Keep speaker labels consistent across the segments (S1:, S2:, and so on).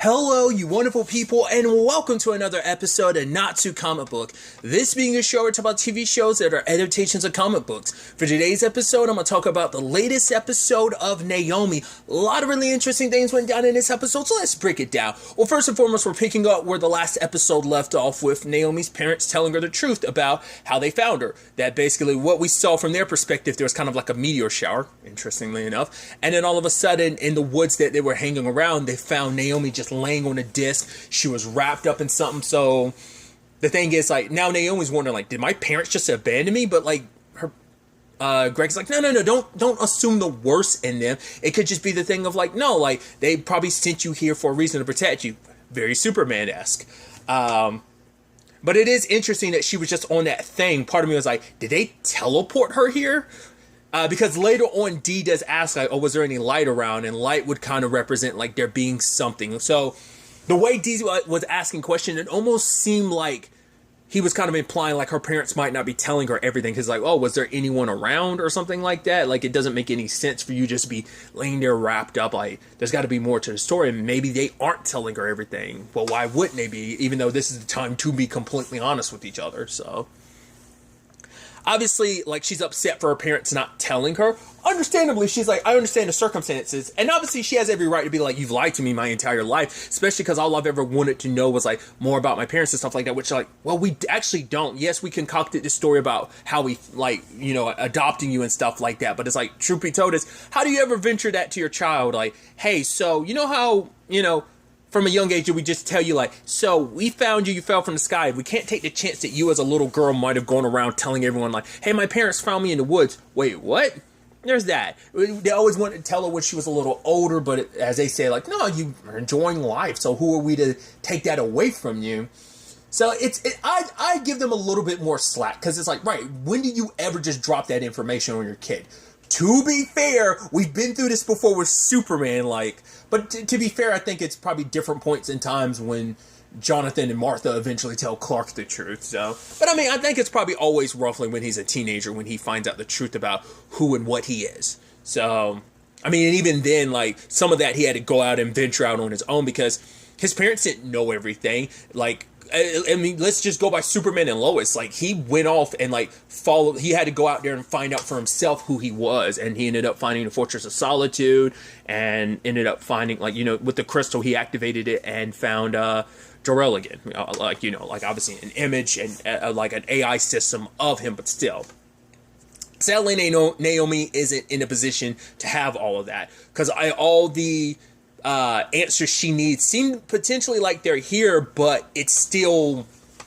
S1: Hello, you wonderful people, and welcome to another episode of Not Too Comic Book. This being a show where we talk about TV shows that are adaptations of comic books. For today's episode, I'm going to talk about the latest episode of Naomi. A lot of really interesting things went down in this episode, so let's break it down. Well, first and foremost, we're picking up where the last episode left off with Naomi's parents telling her the truth about how they found her. That basically what we saw from their perspective, there was kind of like a meteor shower, interestingly enough, and then all of a sudden, in the woods that they were hanging around, they found Naomi just laying on a disc. She was wrapped up in something. So the thing is, like, now Naomi's wondering, like, did my parents just abandon me? But like, her Greg's like, no, don't assume the worst in them. It could just be the thing of like, no, like, they probably sent you here for a reason to protect you. Very Superman-esque. But it is interesting that she was just on that thing. Part of me was like, did they teleport her here? Because later on, Dee does ask, like, oh, was there any light around? And light would kind of represent, like, there being something. So the way Dee was asking questions, it almost seemed like he was kind of implying, like, her parents might not be telling her everything. Because, like, oh, was there anyone around or something like that? Like, it doesn't make any sense for you just to be laying there wrapped up. Like, there's got to be more to the story. And maybe they aren't telling her everything. Well, why wouldn't they be? Even though this is the time to be completely honest with each other. So obviously, like, she's upset for her parents not telling her. Understandably, she's like, I understand the circumstances. And obviously, she has every right to be like, you've lied to me my entire life. Especially because all I've ever wanted to know was, like, more about my parents and stuff like that. Which, like, well, we actually don't. Yes, we concocted this story about how we, like, you know, adopting you and stuff like that. But it's like, truth be told, is how do you ever venture that to your child? Like, hey, so, you know how, you know, from a young age, we just tell you, like, so we found you, you fell from the sky. We can't take the chance that you as a little girl might have gone around telling everyone, like, hey, my parents found me in the woods. Wait, what? There's that. They always wanted to tell her when she was a little older, but as they say, like, no, you are enjoying life, so who are we to take that away from you? So I give them a little bit more slack, because it's like, right, when did you ever just drop that information on your kid? To be fair, we've been through this before with Superman, like, but to be fair, I think it's probably different points in times when Jonathan and Martha eventually tell Clark the truth. So, but I mean, I think it's probably always roughly when he's a teenager when he finds out the truth about who and what he is. So, I mean, and even then, like, some of that he had to go out and venture out on his own because his parents didn't know everything. Like, I mean, let's just go by Superman and Lois. Like, he went off and, like, he had to go out there and find out for himself who he was. And he ended up finding the Fortress of Solitude and ended up finding, like, you know, with the crystal, he activated it and found Jor-El again. Like, you know, like, obviously an image and, like, an AI system of him, but still. Sadly, Naomi isn't in a position to have all of that. Because all the answers she needs seem potentially like they're here, but it's still,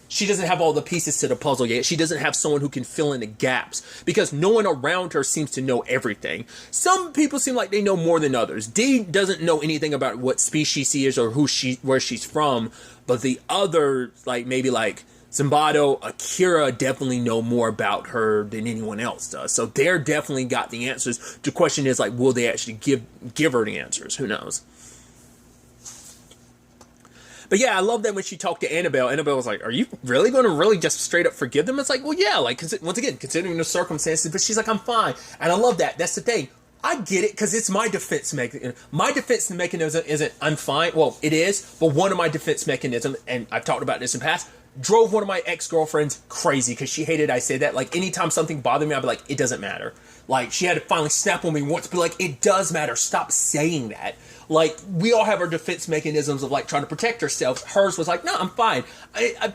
S1: she doesn't have all the pieces to the puzzle yet. She doesn't have someone who can fill in the gaps because no one around her seems to know everything. Some people seem like they know more than others. Dee doesn't know anything about what species she is or where she's from, but the other, like, maybe like Zimbardo, Akira definitely know more about her than anyone else does. So they're definitely got the answers. The question is, like, will they actually give her the answers? Who knows? But yeah, I love that when she talked to Annabelle was like, are you really going to really just straight up forgive them? It's like, well, yeah, like, once again, considering the circumstances, but she's like, I'm fine. And I love that. That's the thing. I get it, because it's my defense mechanism. My defense mechanism isn't, I'm fine. Well, it is, but one of my defense mechanisms, and I've talked about this in the past, drove one of my ex-girlfriends crazy, because she hated I say that. Like, anytime something bothered me, I'd be like, it doesn't matter. Like, she had to finally snap on me once, be like, it does matter. Stop saying that. Like, we all have our defense mechanisms of, like, trying to protect ourselves. Hers was like, no, I'm fine.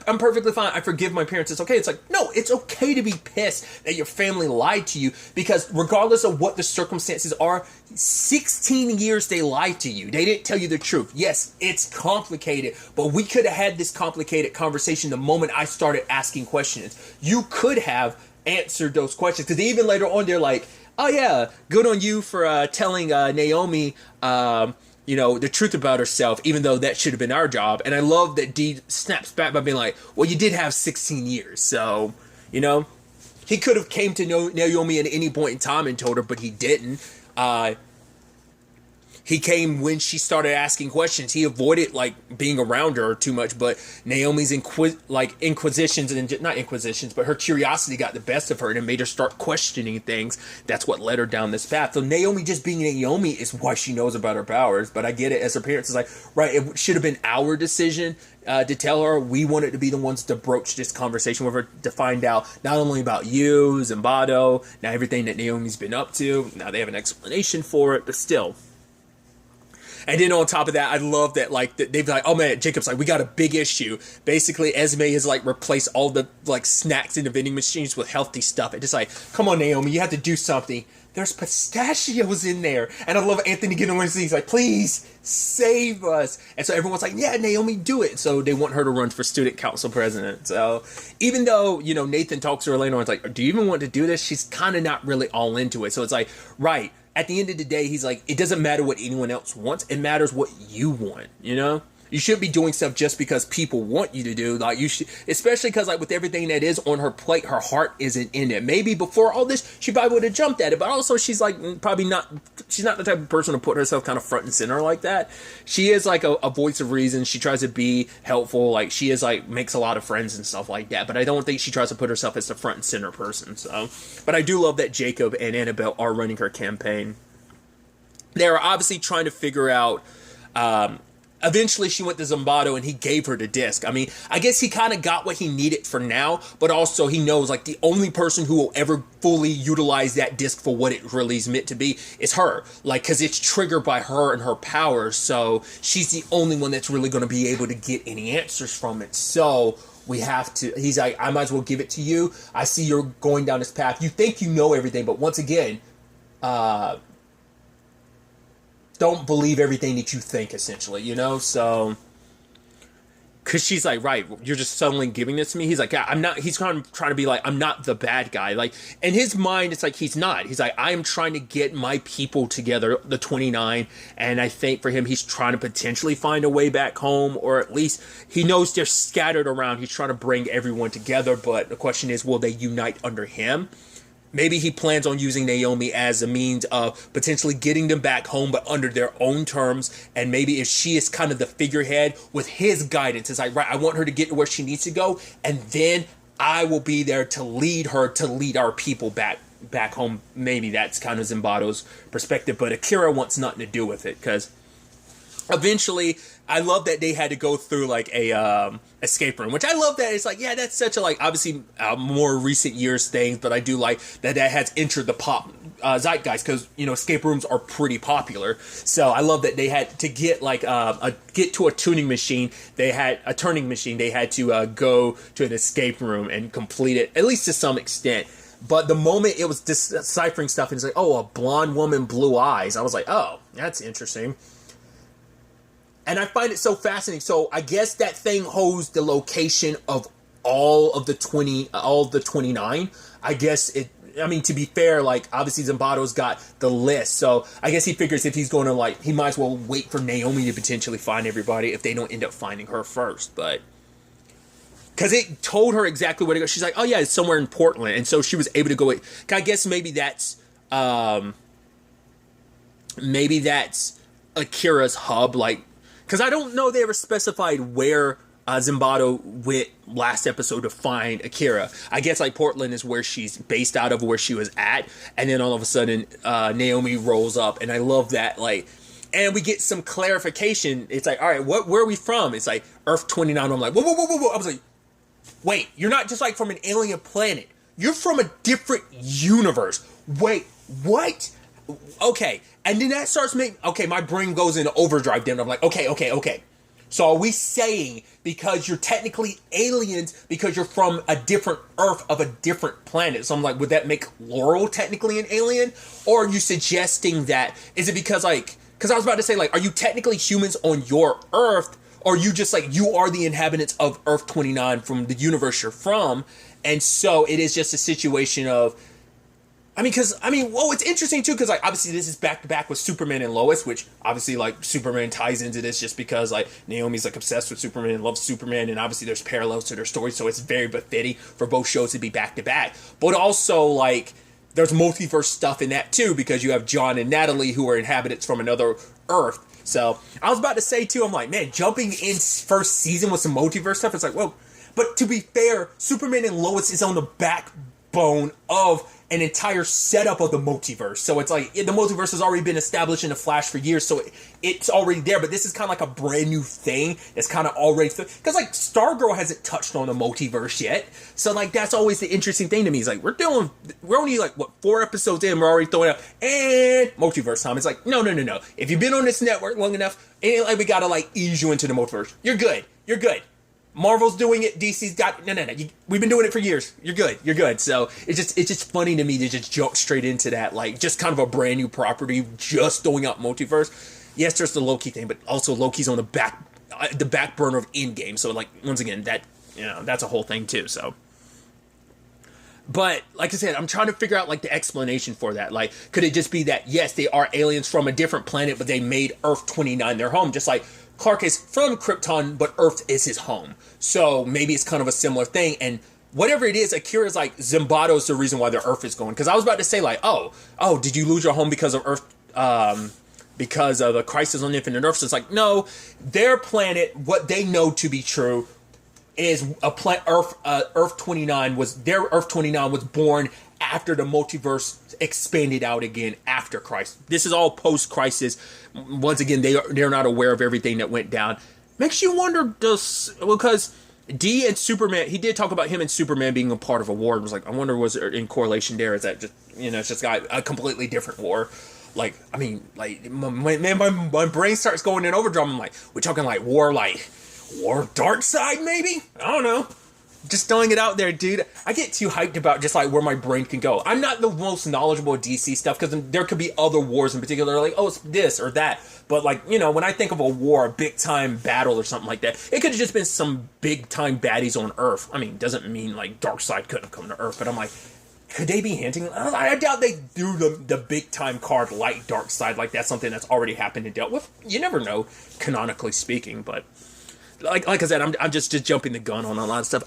S1: I'm perfectly fine. I forgive my parents. It's okay. It's like, no, it's okay to be pissed that your family lied to you, because regardless of what the circumstances are, 16 years they lied to you. They didn't tell you the truth. Yes, it's complicated, but we could have had this complicated conversation the moment I started asking questions. You could have answered those questions, because even later on, they're like, oh yeah, good on you for telling Naomi, you know, the truth about herself, even though that should have been our job. And I love that Dee snaps back by being like, well, you did have 16 years. So, you know, he could have came to know Naomi at any point in time and told her, but he didn't. he came when she started asking questions. He avoided like being around her too much, but Naomi's inquisitions, and not inquisitions, but her curiosity got the best of her and it made her start questioning things. That's what led her down this path. So Naomi just being Naomi is why she knows about her powers. But I get it, as her parents is like, right, it should have been our decision to tell her. We wanted to be the ones to broach this conversation with her, to find out not only about you, Zimbardo, now everything that Naomi's been up to. Now they have an explanation for it, but still. And then on top of that, I love that, like, they've like, oh man, Jacob's like, we got a big issue. Basically, Esme has like replaced all the like snacks in the vending machines with healthy stuff. And just like, come on, Naomi, you have to do something. There's pistachios in there. And I love Anthony getting on his knees. He's like, please save us. And so everyone's like, yeah, Naomi, do it. So they want her to run for student council president. So even though, you know, Nathan talks to her later on, it's like, do you even want to do this? She's kind of not really all into it. So it's like, right. At the end of the day, he's like, it doesn't matter what anyone else wants. It matters what you want, you know? You shouldn't be doing stuff just because people want you to do. Like, you should, especially because, like, with everything that is on her plate, her heart isn't in it. Maybe before all this, she probably would have jumped at it. But also, she's, like, she's not the type of person to put herself kind of front and center like that. She is, like, a voice of reason. She tries to be helpful. Like, she is, like, makes a lot of friends and stuff like that. But I don't think she tries to put herself as the front and center person. So, but I do love that Jacob and Annabelle are running her campaign. They're obviously trying to figure out, eventually she went to Zimbardo and he gave her the disc. I mean, I guess he kind of got what he needed for now, but also he knows, like, the only person who will ever fully utilize that disc for what it really is meant to be is her. Like, because it's triggered by her and her powers, so she's the only one that's really going to be able to get any answers from it. So we have to, he's like, I might as well give it to you. I see you're going down this path. You think you know everything, but once again, don't believe everything that you think, essentially, you know? So, because she's like, right, you're just suddenly giving this to me? He's like, yeah, I'm not, he's kind of trying to be like, I'm not the bad guy. Like, in his mind, it's like, he's not. He's like, I am trying to get my people together, the 29, and I think for him, he's trying to potentially find a way back home, or at least he knows they're scattered around. He's trying to bring everyone together, but the question is, will they unite under him? Maybe he plans on using Naomi as a means of potentially getting them back home, but under their own terms. And maybe if she is kind of the figurehead with his guidance, it's like, right, I want her to get to where she needs to go. And then I will be there to lead her, to lead our people back home. Maybe that's kind of Zimbardo's perspective. But Akira wants nothing to do with it, because eventually, I love that they had to go through like a escape room, which I love that. It's like, yeah, that's such a, like, obviously more recent years thing, but I do like that has entered the pop zeitgeist, because, you know, escape rooms are pretty popular. So I love that they had to get like get to a tuning machine. They had a turning machine. They had to go to an escape room and complete it, at least to some extent. But the moment it was deciphering stuff, and it's like, oh, a blonde woman, blue eyes. I was like, oh, that's interesting. And I find it so fascinating. So I guess that thing holds the location of all of the 29. I guess it, I mean, to be fair, like, obviously Zimbardo's got the list. So I guess he figures if he's going to, like, he might as well wait for Naomi to potentially find everybody if they don't end up finding her first. But because it told her exactly where to go. She's like, oh yeah, it's somewhere in Portland. And so she was able to go. I guess maybe that's Akira's hub, like, because I don't know they ever specified where Zimbardo went last episode to find Akira. I guess, like, Portland is where she's based out of, where she was at. And then all of a sudden, Naomi rolls up. And I love that, like, and we get some clarification. It's like, all right, where are we from? It's like, Earth 29. I'm like, whoa. I was like, wait, you're not just, like, from an alien planet. You're from a different universe. Wait, what? Okay, and then that starts making, okay, my brain goes into overdrive then. I'm like, okay. So are we saying because you're technically aliens because you're from a different Earth of a different planet? So I'm like, would that make Laurel technically an alien? Or are you suggesting that, is it because, like, because I was about to say, like, are you technically humans on your Earth? Or are you just, like, you are the inhabitants of Earth 29 from the universe you're from? And so it is just a situation of, well, it's interesting, too, because, like, obviously this is back-to-back with Superman and Lois, which, obviously, like, Superman ties into this just because, like, Naomi's, like, obsessed with Superman and loves Superman, and obviously there's parallels to their story, so it's very befitting for both shows to be back-to-back. But also, like, there's multiverse stuff in that too, because you have John and Natalie who are inhabitants from another Earth. So I was about to say too, I'm like, man, jumping in first season with some multiverse stuff, it's like, whoa. But to be fair, Superman and Lois is on the backbone of an entire setup of the multiverse. So it's like, the multiverse has already been established in the Flash for years, so it's already there. But this is kind of like a brand new thing. It's kind of already, because like Stargirl hasn't touched on the multiverse yet. So like that's always the interesting thing to me. Is like we're only like what 4 episodes in, we're already throwing out and multiverse time. It's like no. If you've been on this network long enough, it ain't like we gotta like ease you into the multiverse. You're good. Marvel's doing it. DC's got no. We've been doing it for years. You're good. So it's just funny to me to just jump straight into that, like just kind of a brand new property, just throwing out multiverse. Yes, there's the Loki thing, but also Loki's on the back burner of Endgame. So like once again, that that's a whole thing too. So, but like I said, I'm trying to figure out like the explanation for that. Like, could it just be that yes, they are aliens from a different planet, but they made Earth 29 their home, just like Clark is from Krypton, but Earth is his home. So maybe it's kind of a similar thing. And whatever it is, Akira's like, Zimbato's the reason why their Earth is going. Because I was about to say like, oh, did you lose your home because of Earth, because of the crisis on Infinite Earth? So it's like, no, their planet, what they know to be true is Earth 29 was born after the multiverse expanded out again after Crisis. This is all post-Crisis. Once again, they're not aware of everything that went down. Makes you wonder, because D and Superman, he did talk about him and Superman being a part of a war. It was like, I wonder, was there in correlation there? Is that just, it's just got a completely different war? Like, I mean, like, my brain starts going in overdrive. I'm like, we're talking like war dark side maybe? I don't know. Just throwing it out there, dude. I get too hyped about just like where my brain can go. I'm not the most knowledgeable of DC stuff, because there could be other wars in particular, like, oh, it's this or that. But like, when I think of a war, a big time battle or something like that, it could have just been some big time baddies on Earth. I mean, doesn't mean like Darkseid couldn't have come to Earth, but I'm like, could they be hinting? I doubt they do the big time card like Darkseid, like that's something that's already happened and dealt with. You never know, canonically speaking, but like I said, I'm just jumping the gun on a lot of stuff.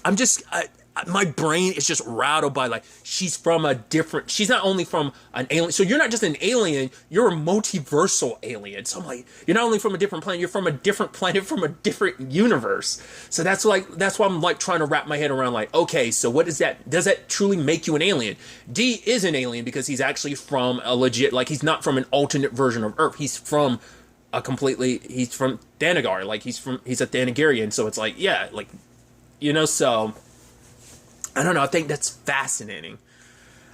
S1: My brain is just rattled by like, she's not only from an alien, so you're not just an alien, you're a multiversal alien. So I'm like, you're not only from a different planet, you're from a different planet, from a different universe. So that's why I'm like trying to wrap my head around like, okay, so what is that? Does that truly make you an alien? D is an alien because he's actually from a legit, like he's not from an alternate version of Earth. He's from Thanagar, like he's a Thanagarian, so it's like, yeah, like, so I don't know, I think that's fascinating.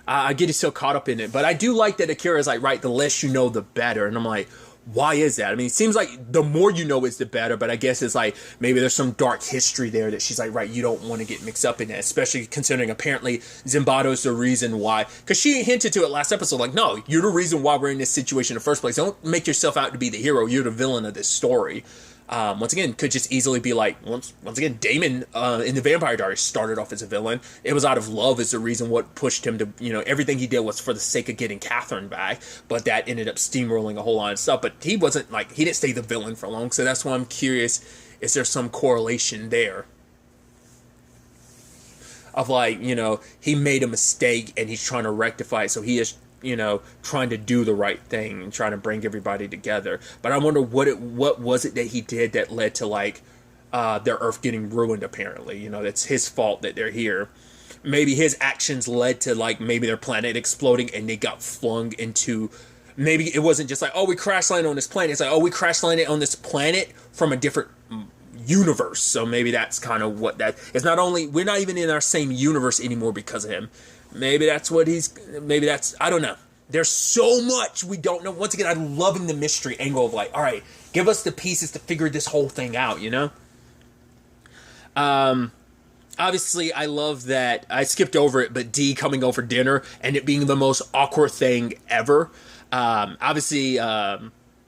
S1: I get so caught up in it, but I do like that Akira's like, right, the less you know, the better, and I'm like, why is that? I mean, it seems like the more you know is the better, but I guess it's like, maybe there's some dark history there that she's like, right, you don't want to get mixed up in that, especially considering apparently Zimbato's the reason why, because she hinted to it last episode, like, no, you're the reason why we're in this situation in the first place. Don't make yourself out to be the hero, you're the villain of this story. Once again, could just easily be like, once again, Damon in the Vampire Diaries started off as a villain. It was out of love is the reason what pushed him to, everything he did was for the sake of getting Catherine back, but that ended up steamrolling a whole lot of stuff. But he wasn't like, he didn't stay the villain for long, so that's why I'm curious, is there some correlation there? Of like, he made a mistake and he's trying to rectify it, so he is trying to do the right thing and trying to bring everybody together. But I wonder what was it that he did that led to like their Earth getting ruined. Apparently, that's his fault that they're here. Maybe his actions led to like maybe their planet exploding and they got flung into. Maybe it wasn't just like, oh, we crash landed on this planet. It's like, oh, we crash landed on this planet from a different universe. So maybe that's kind of what that is. Not only we're not even in our same universe anymore because of him. Maybe that's I don't know. There's so much we don't know. Once again, I'm loving the mystery angle of like, all right, give us the pieces to figure this whole thing out, Obviously, I love that, I skipped over it, but D coming over dinner and it being the most awkward thing ever. Obviously,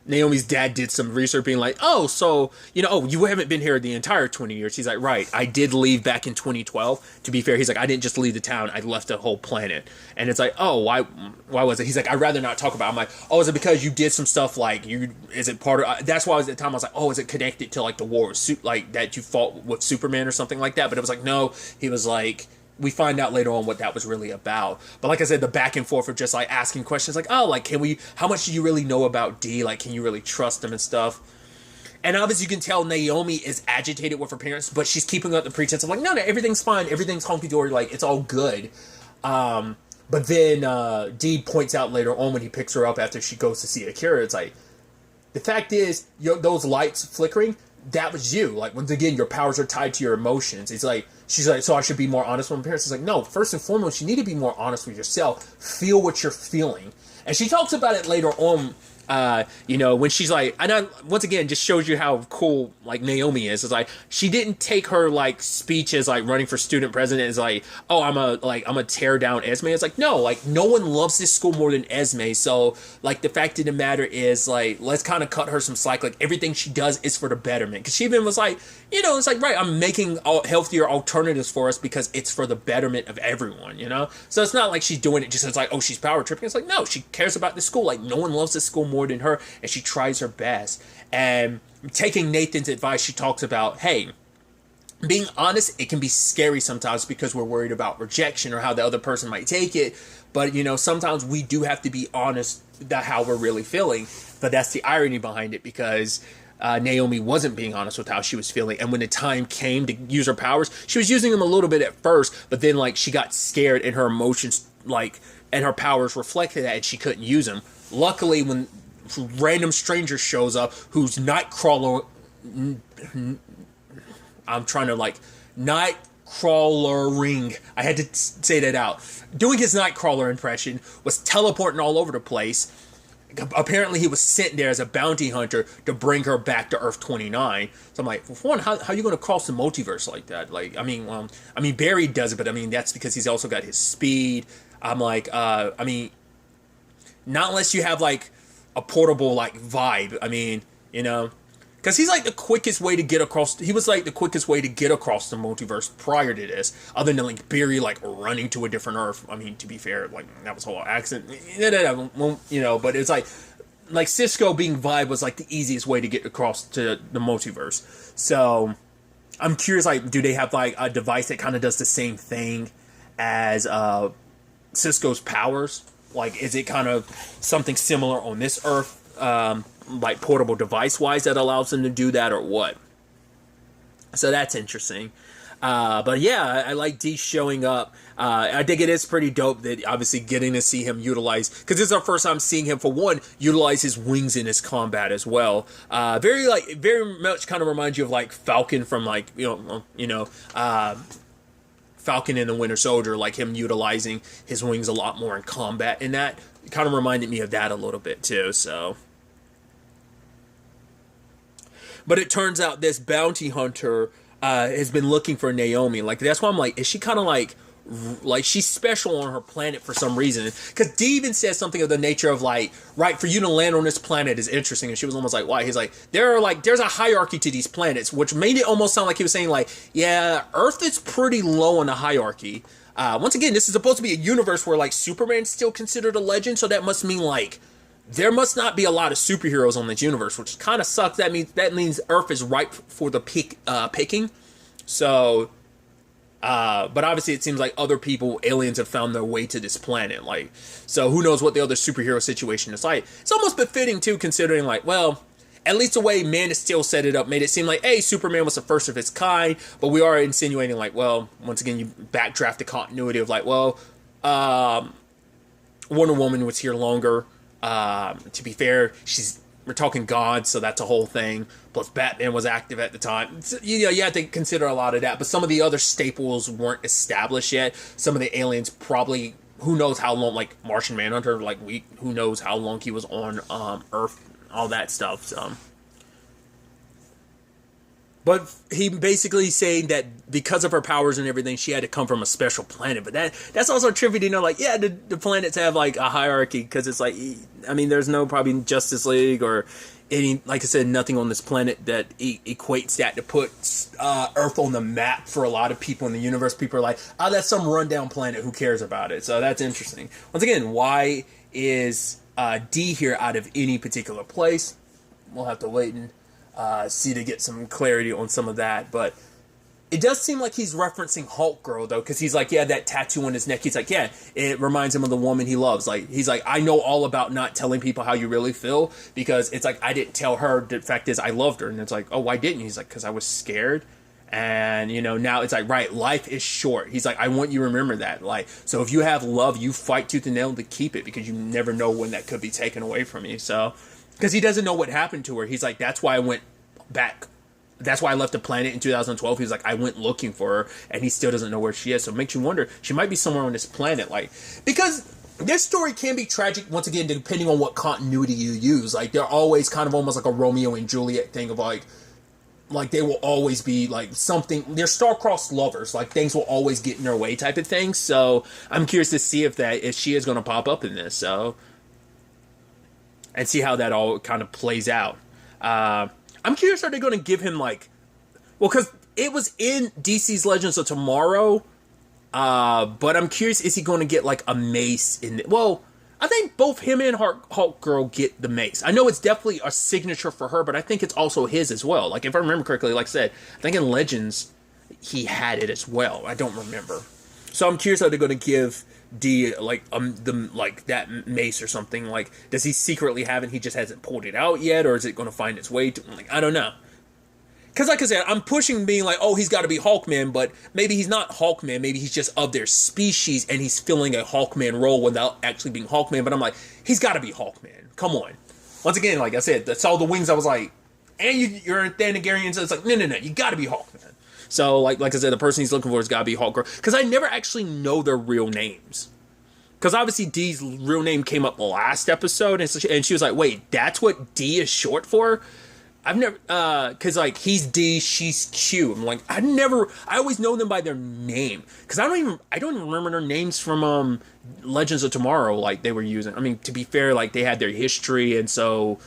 S1: Naomi's dad did some research being like, oh, so, you haven't been here the entire 20 years. He's like, right, I did leave back in 2012. To be fair, he's like, I didn't just leave the town, I left the whole planet. And it's like, oh, why was it? He's like, I'd rather not talk about it. I'm like, oh, is it because you did some stuff like, is it part of, that's why at the time I was like, oh, is it connected to like the war, like that you fought with Superman or something like that? But it was like, no, he was like, we find out later on what that was really about. But like I said, the back and forth of just like asking questions like, oh, like, how much do you really know about D? Like, can you really trust him and stuff? And obviously you can tell Naomi is agitated with her parents, but she's keeping up the pretense of like, no, everything's fine. Everything's hunky-dory. Like, it's all good. But then Dee points out later on when he picks her up after she goes to see Akira, it's like, the fact is, those lights flickering, that was you. Like, once again, your powers are tied to your emotions. It's like, she's like, so I should be more honest with my parents. It's like, no, first and foremost, you need to be more honest with yourself. Feel what you're feeling. And she talks about it later on, when she's like, once again, just shows you how cool, like, Naomi is. It's like, she didn't take her, like, speech as, like, running for student president as, like, oh, I'm a tear down Esme. It's like, no, like, no one loves this school more than Esme. So, like, the fact of the matter is, like, let's kind of cut her some slack. Like, everything she does is for the betterment. Because she even was like, it's like, right, I'm making healthier alternatives for us because it's for the betterment of everyone, So it's not like she's doing it just as, like, oh, she's power tripping. It's like, no, she cares about the school. Like, no one loves this school more than her, and she tries her best. And taking Nathan's advice, she talks about, hey, being honest, it can be scary sometimes because we're worried about rejection or how the other person might take it. But, sometimes we do have to be honest about how we're really feeling. But that's the irony behind it, because Naomi wasn't being honest with how she was feeling. And when the time came to use her powers, she was using them a little bit at first, but then, like, she got scared and her emotions, like, and her powers reflected that, and she couldn't use them. Luckily, when random stranger shows up who's Nightcrawler, I'm trying to, like, Nightcrawlering, I had to say that out, doing his Nightcrawler impression, was teleporting all over the place. Apparently he was sent there as a bounty hunter to bring her back to Earth 29. So I'm like, well, for one, how are you going to cross the multiverse like that? Like, Barry does it, but that's because he's also got his speed. I'm like, not unless you have, like, a portable, like, vibe. Because he's, like, the quickest way to get across. He was, like, the quickest way to get across the multiverse prior to this, other than, like, Barry, like, running to a different Earth. To be fair, like, that was a whole accident. But it's like Cisco being Vibe was, like, the easiest way to get across to the multiverse. So I'm curious, like, do they have, like, a device that kind of does the same thing as Cisco's powers? Like, is it kind of something similar on this Earth? Like, portable device-wise that allows them to do that, or what? So that's interesting. But yeah, I like D showing up. I think it is pretty dope that obviously getting to see him utilize, because this is our first time seeing him, for one, utilize his wings in his combat as well. Very much kind of reminds you of, like, Falcon from, like, Falcon and the Winter Soldier, like him utilizing his wings a lot more in combat, and that kind of reminded me of that a little bit too. So, but it turns out this bounty hunter has been looking for Naomi. Like, that's why I'm like, is she kind of like she's special on her planet for some reason? Because D even says something of the nature of, like, right, for you to land on this planet is interesting. And she was almost like, why? He's like, there's a hierarchy to these planets, which made it almost sound like he was saying, like, yeah, Earth is pretty low on the hierarchy. Once again, this is supposed to be a universe where, like, Superman's still considered a legend, so that must mean, like, there must not be a lot of superheroes on this universe, which kind of sucks. That means Earth is ripe for the picking. So, but obviously it seems like other people, aliens, have found their way to this planet. Like, so who knows what the other superhero situation is like. It's almost befitting too, considering, like, well, at least the way Man of Steel set it up made it seem like, hey, Superman was the first of his kind, but we are insinuating, like, well, once again, you backdraft the continuity of, like, well, Wonder Woman was here longer. To be fair, we're talking gods, so that's a whole thing. Plus, Batman was active at the time. So, you have to consider a lot of that. But some of the other staples weren't established yet. Some of the aliens probably, who knows how long, like Martian Manhunter, like, who knows how long he was on Earth, all that stuff. So, but he basically saying that because of her powers and everything, she had to come from a special planet. But that's also trivial, like, yeah, the planets have, like, a hierarchy, because it's like, there's no probably Justice League or any, like I said, nothing on this planet that equates that to put Earth on the map for a lot of people in the universe. People are like, oh, that's some rundown planet, who cares about it? So that's interesting. Once again, why is D here out of any particular place? We'll have to wait and see to get some clarity on some of that. But It does seem like he's referencing Hulk Girl, though, because he's like, yeah, that tattoo on his neck. He's like, yeah, it reminds him of the woman he loves. Like, he's like, I know all about not telling people how you really feel, because it's like, I didn't tell her. The fact is, I loved her. And it's like, oh, why didn't you? He's like, because I was scared. And, you know, now it's like, right, life is short. He's like, I want you to remember that. Like, so if you have love, you fight tooth and nail to keep it, because you never know when that could be taken away from you. So, because he doesn't know what happened to her. He's like, that's why I went back. That's why I left the planet in 2012. He was like, I went looking for her, and he still doesn't know where she is. So it makes you wonder, she might be somewhere on this planet. Like, because this story can be tragic, once again, depending on what continuity you use. Like, they're always kind of almost like a Romeo and Juliet thing of like they will always be like something, they're star-crossed lovers, like things will always get in their way type of thing. So I'm curious to see if she is going to pop up in this, so, and see how that all kind of plays out. I'm curious, are they going to give him like, well, because it was in DC's Legends of Tomorrow, but I'm curious, is he going to get like a mace in it? Well, I think both him and Hulk Girl get the mace. I know it's definitely a signature for her, but I think it's also his as well. Like, if I remember correctly, like I said, I think in Legends, he had it as well. I don't remember. So I'm curious how they're going to give D, like, that mace or something. Like, does he secretly have it, he just hasn't pulled it out yet, or is it going to find its way to, like, I don't know. Because, like I said, I'm pushing being like, oh, he's got to be Hawkman, but maybe he's not Hawkman. Maybe he's just of their species, and he's filling a Hawkman role without actually being Hawkman. But I'm like, he's got to be Hawkman. Come on. Once again, like I said, that's all the wings. I was like, and you're a Thanagarian, so it's like, no, you got to be Hawkman. So, like I said, the person he's looking for has got to be Hawk Girl. Because I never actually know their real names. Because obviously D's real name came up last episode, and she was like, wait, that's what D is short for? I've never, because, like, he's D, she's Q. I'm like, I always know them by their name. Because I don't even remember their names from, Legends of Tomorrow, like, they were using. I mean, to be fair, like, they had their history, and so,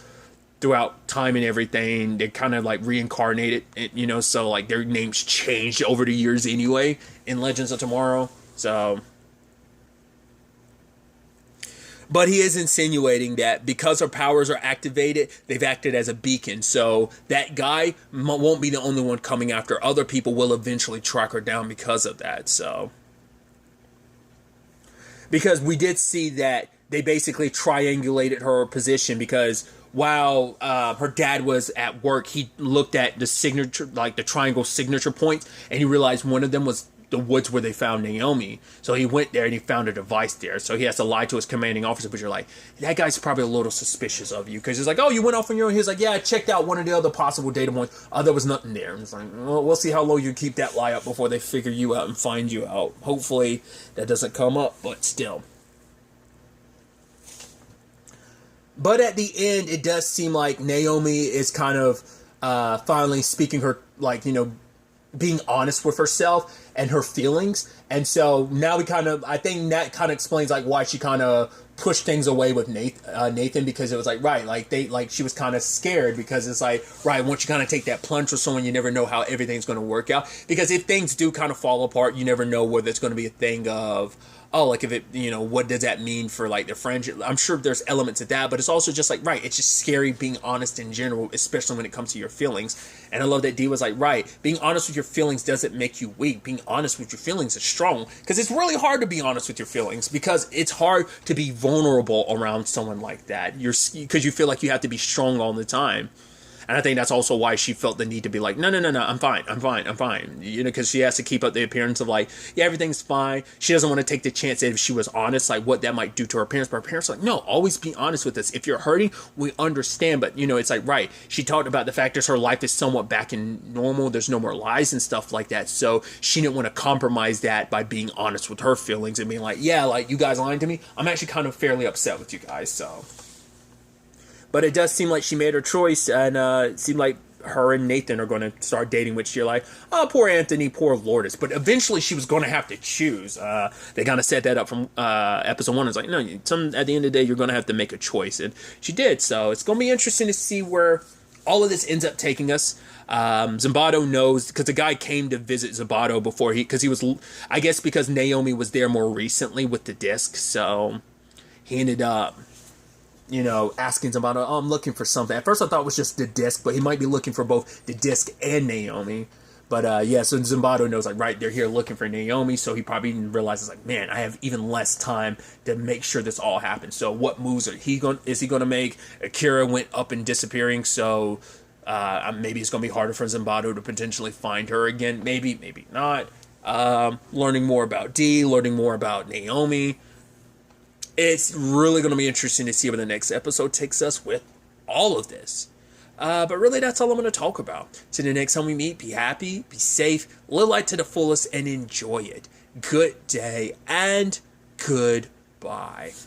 S1: throughout time and everything, they kind of, like, reincarnated, you know, so, like, their names changed over the years anyway, in Legends of Tomorrow, so. But he is insinuating that because her powers are activated, they've acted as a beacon. So that guy won't be the only one coming after. Other people will eventually track her down because of that. So, because we did see that they basically triangulated her position, because while her dad was at work, he looked at the signature, like the triangle signature points, and he realized one of them was the woods where they found Naomi. So he went there and he found a device there. So he has to lie to his commanding officer, but you're like, that guy's probably a little suspicious of you, because he's like, oh, you went off on your own? He's like, yeah, I checked out one of the other possible data points. There was nothing there. And it's like, well, we'll see how low you keep that lie up before they figure you out and find you out. Hopefully that doesn't come up, but still. But at the end, it does seem like Naomi is kind of finally speaking her, like, you know, being honest with herself and her feelings. And so now I think that kind of explains like why she kind of pushed things away with Nathan, because it was like, right, like she was kind of scared, because it's like, right, once you kind of take that plunge with someone, you never know how everything's going to work out, because if things do kind of fall apart, you never know whether it's going to be a thing of, oh, like if it, you know, what does that mean for like their friendship? I'm sure there's elements of that, but it's also just like, right, it's just scary being honest in general, especially when it comes to your feelings. And I love that D was like, right, being honest with your feelings doesn't make you weak. Being honest with your feelings is strong, because it's really hard to be honest with your feelings, because it's hard to be vulnerable around someone like that. Because you feel like you have to be strong all the time. And I think that's also why she felt the need to be like, no, I'm fine. You know, because she has to keep up the appearance of like, yeah, everything's fine. She doesn't want to take the chance that if she was honest, like what that might do to her parents. But her parents are like, no, always be honest with us. If you're hurting, we understand. But, you know, it's like, right. She talked about the fact that her life is somewhat back in normal. There's no more lies and stuff like that. So she didn't want to compromise that by being honest with her feelings and being like, yeah, like you guys lying to me. I'm actually kind of fairly upset with you guys. So. But it does seem like she made her choice, and it seemed like her and Nathan are going to start dating, which you're like, oh, poor Anthony, poor Lourdes. But eventually she was going to have to choose. They kind of set that up from episode 1. It's like, no, at the end of the day, you're going to have to make a choice. And she did. So it's going to be interesting to see where all of this ends up taking us. Zimbardo knows, because the guy came to visit Zimbardo before because he was, I guess because Naomi was there more recently with the disc. So he ended up, you know, asking about, I'm looking for something. At first I thought it was just the disc, but he might be looking for both the disc and Naomi. But yeah, so Zimbardo knows, like, right, they're here looking for Naomi, so he probably realizes, like, man, I have even less time to make sure this all happens. So what moves is he going to make? Akira went up and disappearing, so maybe it's going to be harder for Zimbardo to potentially find her again. Maybe, maybe not. Learning more about Dee, learning more about Naomi. It's really going to be interesting to see where the next episode takes us with all of this. But really, that's all I'm going to talk about. Till the next time we meet, be happy, be safe, live life to the fullest, and enjoy it. Good day, and goodbye.